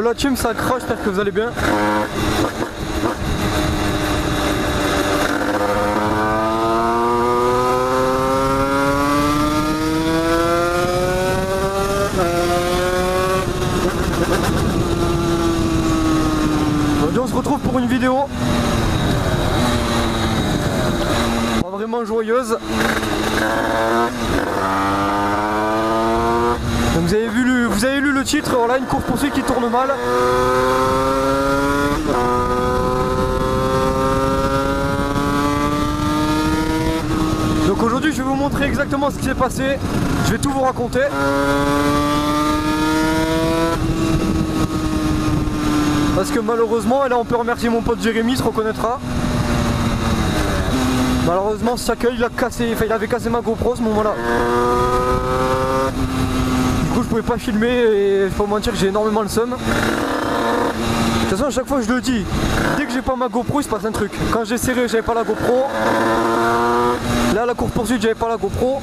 la team, ça crache, j'espère que vous allez bien. Aujourd'hui on se retrouve pour une vidéo pas vraiment joyeuse. Donc vous avez lu le titre, voilà, une course poursuite qui tourne mal. Donc aujourd'hui je vais vous montrer exactement ce qui s'est passé, je vais tout vous raconter. Parce que malheureusement, et là on peut remercier mon pote Jérémy, il se reconnaîtra. Malheureusement cet accueil il avait cassé ma GoPro ce moment là. Du coup je pouvais pas filmer et faut mentir que j'ai énormément le seum. De toute façon à chaque fois je le dis, dès que j'ai pas ma GoPro il se passe un truc. Quand j'ai serré j'avais pas la GoPro. Là la course poursuite j'avais pas la GoPro.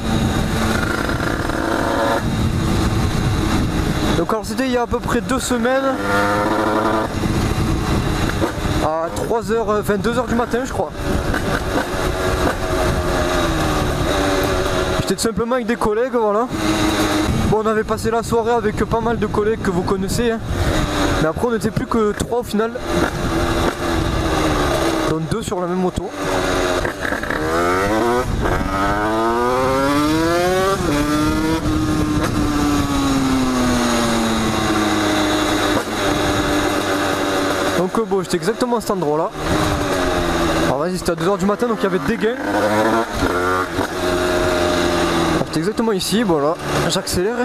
Donc alors c'était il y a à peu près 2 semaines. À 3h, enfin 2h du matin je crois. J'étais tout simplement avec des collègues, voilà. Bon, on avait passé la soirée avec pas mal de collègues que vous connaissez, hein. Mais après on n'était plus que 3 au final. Donc 2 sur la même moto. Donc bon, j'étais exactement à cet endroit là. Alors vas-y, c'était à 2h du matin donc il y avait des gains. J'étais exactement ici, voilà. J'accélère.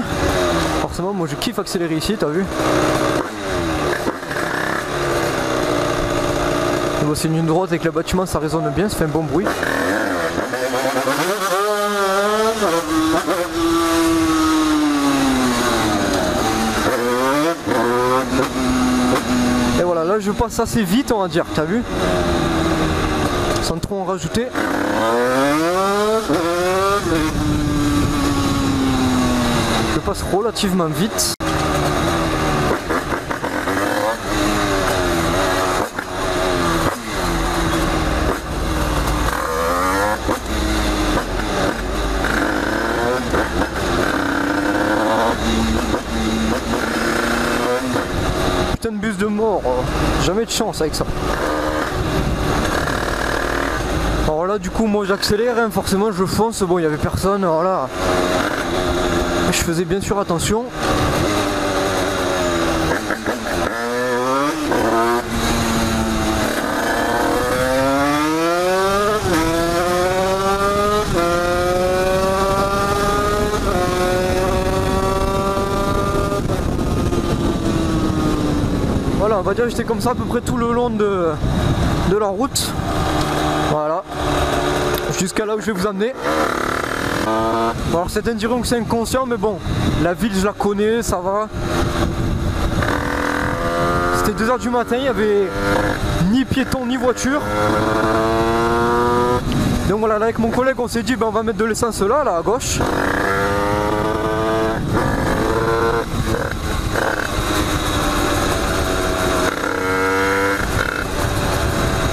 Forcément moi je kiffe accélérer ici, t'as vu. Bon, c'est une ligne droite avec le bâtiment, ça résonne bien, ça fait un bon bruit. Et voilà, là je passe assez vite on va dire, t'as vu? Sans trop en rajouter. Je passe relativement vite. Putain de bus de mort, jamais de chance avec ça. Alors là du coup moi j'accélère, hein, forcément je fonce, bon il n'y avait personne, voilà. Je faisais bien sûr attention. Voilà, on va dire que j'étais comme ça à peu près tout le long de la route. Voilà. Jusqu'à là où je vais vous emmener. Bon, alors certains diront que c'est inconscient, mais bon, la ville je la connais, ça va. C'était 2h du matin, il n'y avait ni piéton ni voiture. Donc voilà, là avec mon collègue on s'est dit ben, on va mettre de l'essence là à gauche.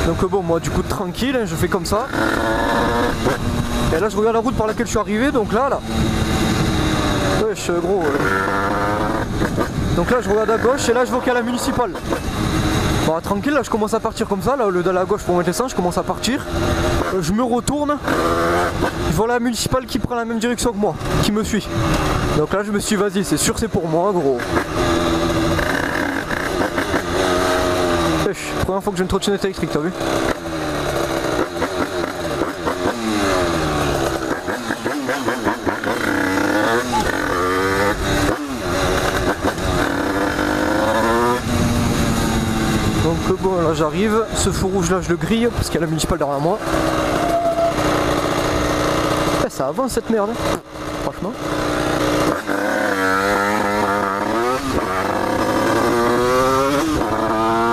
Donc bon, moi du coup tranquille, hein, je fais comme ça. Et là je regarde la route par laquelle je suis arrivé, donc là. Wesh gros. Donc là je regarde à gauche et là je vois qu'il y a la municipale. Bon tranquille, là je commence à partir comme ça, là au lieu d'aller à gauche pour mettre l'essence, je commence à partir. Je me retourne, je vois la municipale qui prend la même direction que moi, qui me suit. Donc là je me suis dit vas-y, c'est sûr c'est pour moi gros. Wesh, première fois que j'ai une trottinette électrique, t'as vu? Donc bon là j'arrive, ce feu rouge là je le grille parce qu'il y a la municipale derrière moi. Eh, ça avance cette merde, franchement.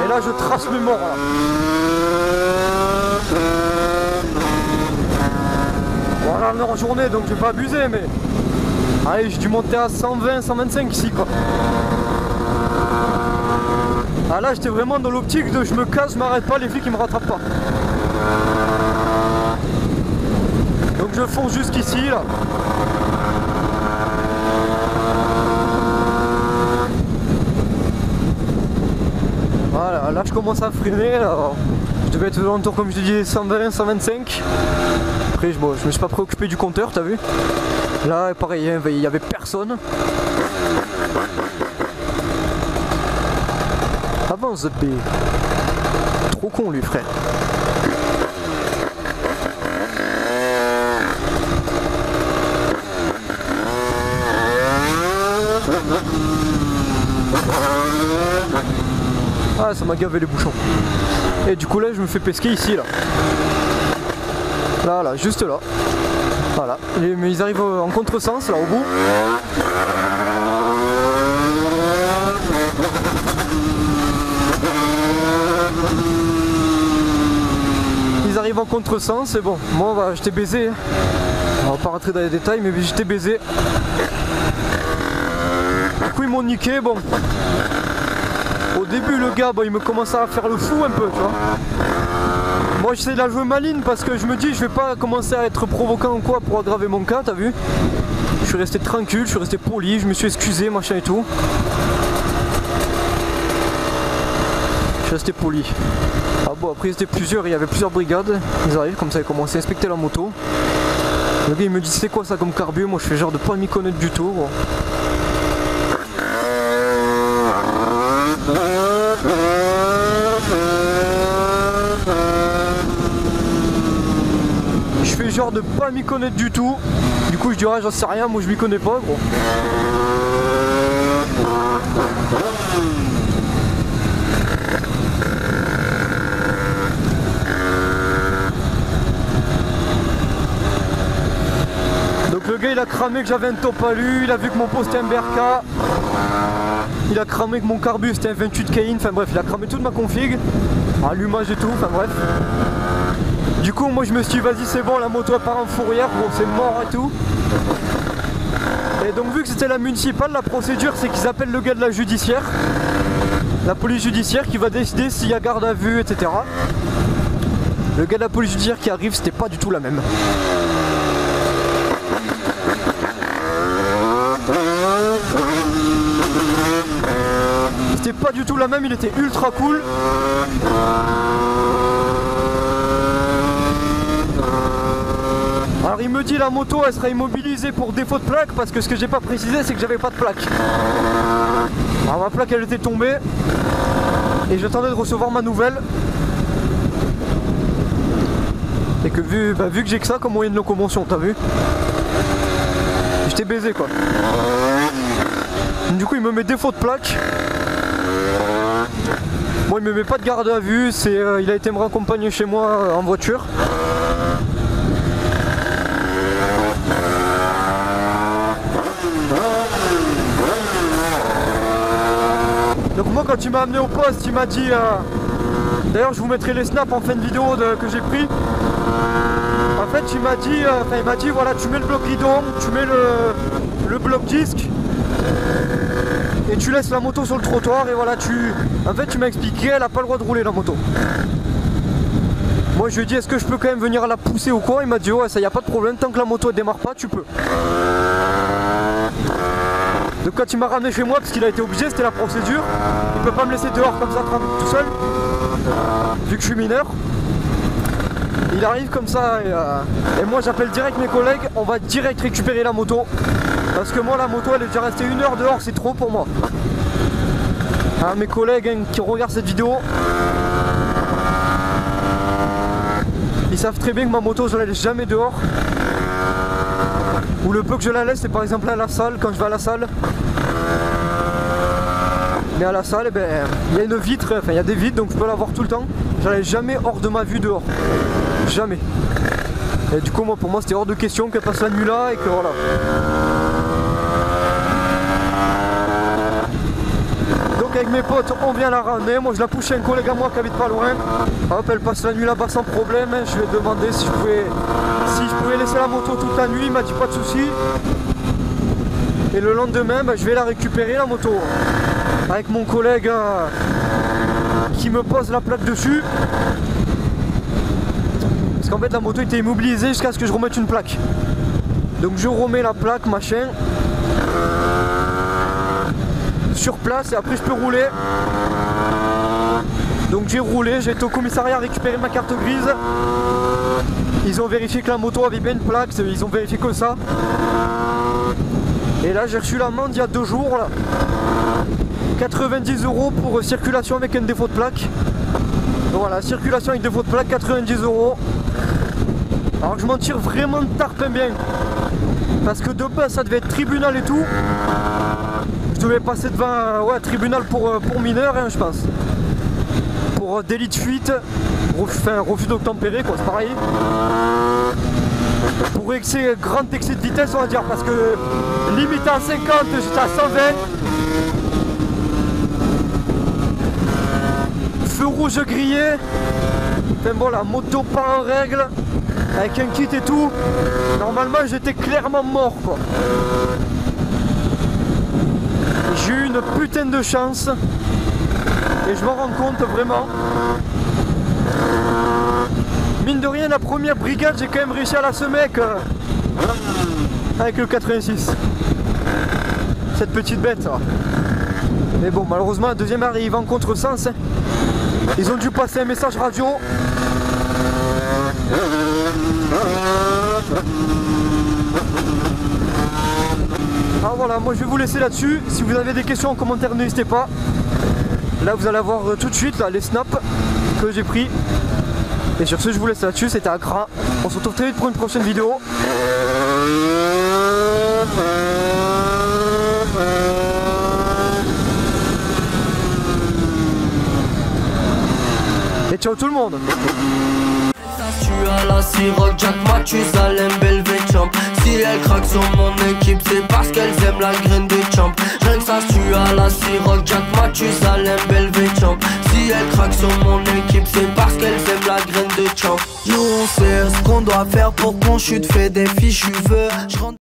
Et là je trace mes morts là. Voilà l'heure en journée donc je vais pas abuser mais... Allez j'ai dû monter à 120, 125 ici quoi. Ah là j'étais vraiment dans l'optique de je me casse, je m'arrête pas, les flics ils me rattrapent pas. Donc je fonce jusqu'ici là. Voilà, là je commence à freiner. Alors, je devais être dans le tour comme je te dis 120, 125. Après je me suis pas préoccupé du compteur, t'as vu. Là pareil, il y avait personne. Avance B. Trop con lui frère. Ah ça m'a gavé les bouchons. Et du coup là je me fais pesquer ici là. Là, juste là. Voilà. Mais ils arrivent en contresens là au bout. Ils arrivent en contresens et bon, moi bah, j'étais baisé. On va pas rentrer dans les détails mais j'étais baisé. Du coup ils m'ont niqué, bon. Au début le gars, bah, il me commençait à faire le fou un peu, tu vois. Moi j'essaie de la jouer maligne parce que je me dis je vais pas commencer à être provoquant ou quoi pour aggraver mon cas, t'as vu. Je suis resté tranquille, je suis resté poli, je me suis excusé, machin et tout. Je suis resté poli. Ah bon après c'était plusieurs, il y avait plusieurs brigades, ils arrivent comme ça, ils commencent à inspecter la moto. Le gars il me dit c'est quoi ça comme carbu, moi je fais genre de pas m'y connaître du tout. Bon. Je fais genre de pas m'y connaître du tout. Du coup je dirais j'en sais rien, moi je m'y connais pas gros. Donc le gars il a cramé que j'avais un top alu, il a vu que mon pot c'était un BRK. Il a cramé que mon carbu c'était un 28 Cayenne, enfin bref il a cramé toute ma config. Allumage et tout, enfin bref. Du coup moi je me suis dit vas-y c'est bon, la moto elle part en fourrière, bon c'est mort et tout. Et donc vu que c'était la municipale, la procédure c'est qu'ils appellent le gars de la judiciaire, la police judiciaire qui va décider s'il y a garde à vue, etc. Le gars de la police judiciaire qui arrive, c'était pas du tout la même. C'était pas du tout la même, il était ultra cool. Alors il me dit la moto elle sera immobilisée pour défaut de plaque parce que ce que j'ai pas précisé c'est que j'avais pas de plaque. Alors ma plaque elle était tombée et j'attendais de recevoir ma nouvelle. Et que vu que j'ai que ça comme moyen de locomotion, t'as vu, j'étais baisé quoi. Du coup il me met défaut de plaque. Moi il me met pas de garde à vue, il a été me raccompagner chez moi en voiture. Donc moi quand il m'a amené au poste, il m'a dit d'ailleurs je vous mettrai les snaps en fin de vidéo que j'ai pris. En fait il m'a dit voilà tu mets le bloc guidon, tu mets le bloc disque et tu laisses la moto sur le trottoir et voilà en fait tu m'as expliqué elle a pas le droit de rouler la moto. Moi je lui ai dit est-ce que je peux quand même venir la pousser ou quoi, il m'a dit ouais ça y a pas de problème, tant que la moto elle démarre pas tu peux. Donc quand il m'a ramené chez moi, parce qu'il a été obligé, c'était la procédure, il peut pas me laisser dehors comme ça tout seul, vu que je suis mineur. Il arrive comme ça et moi j'appelle direct mes collègues, on va direct récupérer la moto. Parce que moi la moto elle est déjà restée 1 heure dehors, c'est trop pour moi. Hein, mes collègues qui regardent cette vidéo, ils savent très bien que ma moto je la laisse jamais dehors. Ou le peu que je la laisse c'est par exemple à la salle, quand je vais à la salle. Mais à la salle, eh ben, il y a une vitre, enfin il y a des vitres donc je peux la voir tout le temps. Je la laisse jamais hors de ma vue dehors. Jamais. Et du coup moi pour moi c'était hors de question qu'elle passe la nuit là et que voilà. Donc avec mes potes on vient la ramener, moi je la pousse chez un collègue à moi qui habite pas loin. Hop elle passe la nuit là-bas sans problème, je lui ai demandé si je pouvais laisser la moto toute la nuit, il m'a dit pas de soucis. Et le lendemain je vais la récupérer la moto. Avec mon collègue qui me pose la plaque dessus. Parce qu'en fait la moto était immobilisée jusqu'à ce que je remette une plaque. Donc je remets la plaque, machin, sur place et après je peux rouler. Donc j'ai roulé, j'ai été au commissariat récupérer ma carte grise. Ils ont vérifié que la moto avait bien une plaque, ils ont vérifié que ça. Et là j'ai reçu l'amende il y a 2 jours là. 90 € pour circulation avec un défaut de plaque. Donc voilà, circulation avec défaut de plaque, 90 €. Alors je m'en tire vraiment de tarpin bien. Parce que de base ça devait être tribunal et tout. Je devais passer devant tribunal pour mineurs hein, je pense. Pour délit de fuite, refus d'obtempérer quoi, c'est pareil. Pour grand excès de vitesse on va dire, parce que limite à 50, j'étais à 120. Feu rouge grillé. Enfin bon, la moto pas en règle, avec un kit et tout. Normalement j'étais clairement mort quoi. J'ai eu une putain de chance. Et je m'en rends compte vraiment. Mine de rien, la première brigade, j'ai quand même réussi à la semer avec le 86. Cette petite bête. Ça. Mais bon, malheureusement, la deuxième arrive en contresens. Hein. Ils ont dû passer un message radio. Alors voilà, moi je vais vous laisser là-dessus. Si vous avez des questions en commentaire, n'hésitez pas. Là vous allez voir tout de suite là, les snaps que j'ai pris. Et sur ce je vous laisse là-dessus, c'était Accra. On se retrouve très vite pour une prochaine vidéo. Et ciao tout le monde. Tu as la Ciroc, Jack Mathusalem, Belvé Champ. Si elle craque sur mon équipe, c'est parce qu'elles aiment la graine de champ. Rien que ça, tu as la Ciroc, Jack Mathusalem, Belvé Champ. Si elle craque sur mon équipe, c'est parce qu'elles aiment la graine de champ. Nous on sait ce qu'on doit faire pour qu'on chute, fait des fichus vœux.